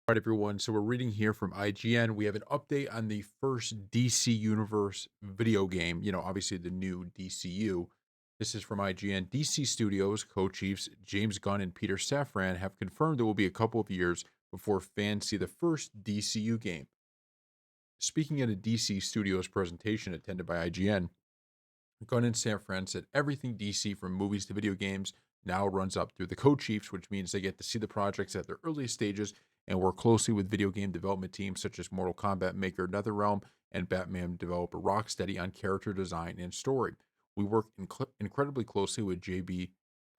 All right, everyone. So we're reading here from IGN. We have an update on the first DC Universe video game. Obviously the new DCU. This is from IGN. DC Studios co-chiefs James Gunn and Peter Safran have confirmed it will be a couple of years before fans see the first DCU game. Speaking at a DC Studios presentation attended by IGN, Gunn and Safran said everything DC from movies to video games now runs up through the co-chiefs, which means they get to see the projects at their earliest stages and work closely with video game development teams such as Mortal Kombat maker NetherRealm and Batman developer Rocksteady on character design and story. We work incredibly closely with JB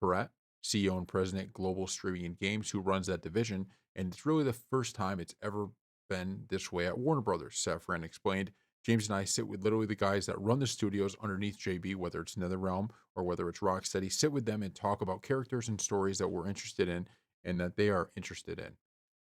Perrette, CEO and president Global Streaming and Games, who runs that division, and it's really the first time it's ever been this way at Warner Brothers, Safran explained. James and I sit with literally the guys that run the studios underneath JB, whether it's NetherRealm or whether it's Rocksteady, sit with them and talk about characters and stories that we're interested in and that they are interested in.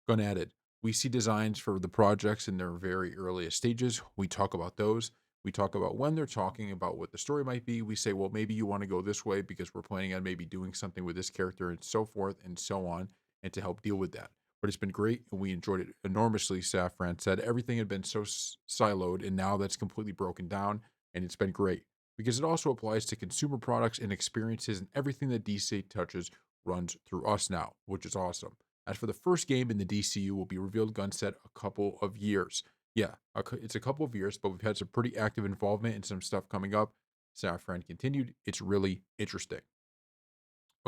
Gunn added, we see designs for the projects in their very earliest stages. We talk about those. We talk about when they're talking about what the story might be. We say, well, maybe you want to go this way because we're planning on maybe doing something with this character and so forth and so on, and to help deal with that. But it's been great and we enjoyed it enormously. Safran said everything had been so siloed and now that's completely broken down, and it's been great because it also applies to consumer products and experiences, and everything that DC touches runs through us now, which is awesome. As for the first game in the DCU will be revealed, Gunn said, a couple of years. Yeah, it's a couple of years, but we've had some pretty active involvement and some stuff coming up. Safran continued, it's really interesting.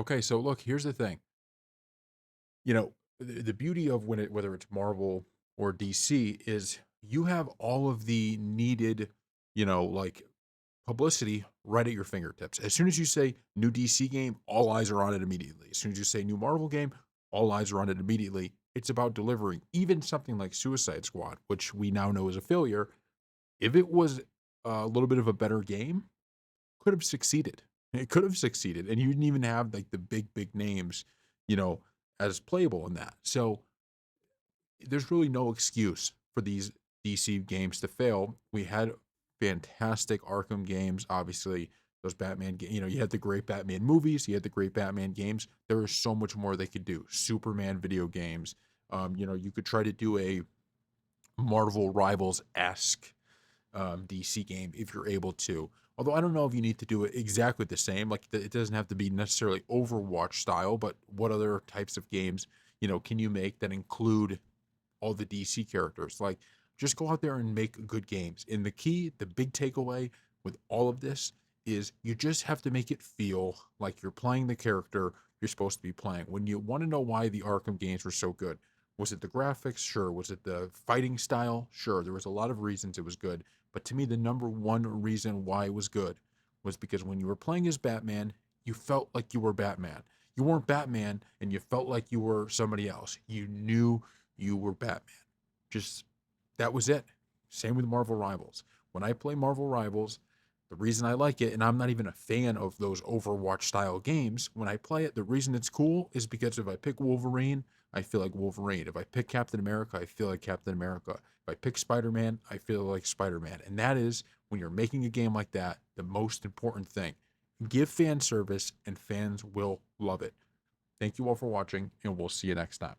Okay, so look, here's the thing. The beauty of whether it's Marvel or DC is you have all of the needed, like publicity right at your fingertips. As soon as you say new DC game, all eyes are on it immediately. As soon as you say new Marvel game, all eyes are on it immediately. It's about delivering. Even something like Suicide Squad, which we now know is a failure, if it was a little bit of a better game, could have succeeded. It could have succeeded, and you didn't even have like the big names, you know, as playable in that. So there's really no excuse for these DC games to fail. We had fantastic Arkham games, obviously. Those Batman, you had the great Batman movies, you had the great Batman games. There is so much more they could do. Superman video games. You could try to do a Marvel Rivals esque DC game if you're able to. Although I don't know if you need to do it exactly the same. Like it doesn't have to be necessarily Overwatch style, but what other types of games can you make that include all the DC characters? Like just go out there and make good games. And the big takeaway with all of this is you just have to make it feel like you're playing the character you're supposed to be playing. When you want to know why the Arkham games were so good, was it the graphics? Sure. Was it the fighting style? Sure. There was a lot of reasons it was good. But to me, the number one reason why it was good was because when you were playing as Batman, you felt like you were Batman. You weren't Batman and you felt like you were somebody else. You knew you were Batman. Just that was it. Same with Marvel Rivals. When I play Marvel Rivals, the reason I like it, and I'm not even a fan of those Overwatch style games, when I play it, the reason it's cool is because if I pick Wolverine, I feel like Wolverine. If I pick Captain America, I feel like Captain America. If I pick Spider Man, I feel like Spider Man. And that is, when you're making a game like that, the most important thing. Give fan service, and fans will love it. Thank you all for watching, and we'll see you next time.